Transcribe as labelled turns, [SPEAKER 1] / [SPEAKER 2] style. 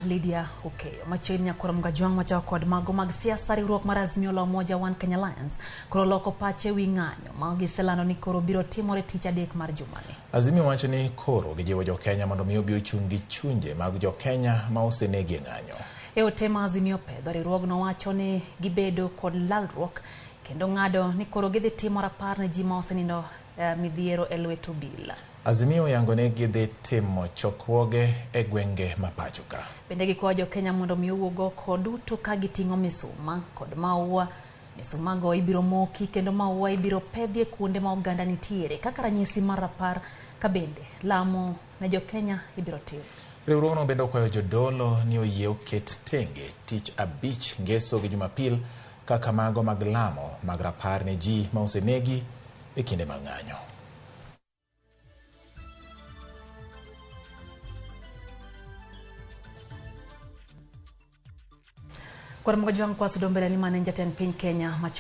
[SPEAKER 1] Lydia Hukeyo. Machiegni nyakoro mgajwang' wacho kod mago mag siasa riwruok mar Azimio la Umoja One Kenya Alliance koro loko pache wi ng'anyo ma giselando ni koro biro timore tich adek mar jumani.
[SPEAKER 2] Azimio wacho ni koro gijiwo jo-Kenya mondo mi obi ochung' gi chunje mag jo-Kenya ma osenegi e ng'anyo.
[SPEAKER 1] E ote ma Azimio pedho, riwruogno wacho ni gibedo kod lalruok kendo ng'ado ni koro gidhi timo rapar ne ji ma osenindo midhiero e lwet obila.
[SPEAKER 2] Azimio yango ne gidhi timo chokruoge e gwenge ma pacho ka.
[SPEAKER 1] Bende gikwayo jo-Kenya mondo mi owuog oko duto ka giting'o misuma kod maua. Misumago ibiro moki kendo maua ibiro pedhi e kuonde ma oganda nitiere kaka ranyisi mar rapar, ka bende lamo ne jo-Kenya ibiro tim.
[SPEAKER 2] Riwruogno bende okwayo jodolo ni oyie oket tenge tich abich, ngeso gi jumapil kaka mago mag lamo mag rapar ne ji ma osenegi e kinde mag ng'anyo.
[SPEAKER 1] Kwa mgajwang' kwa sudombele ni manenja ten piny Kenya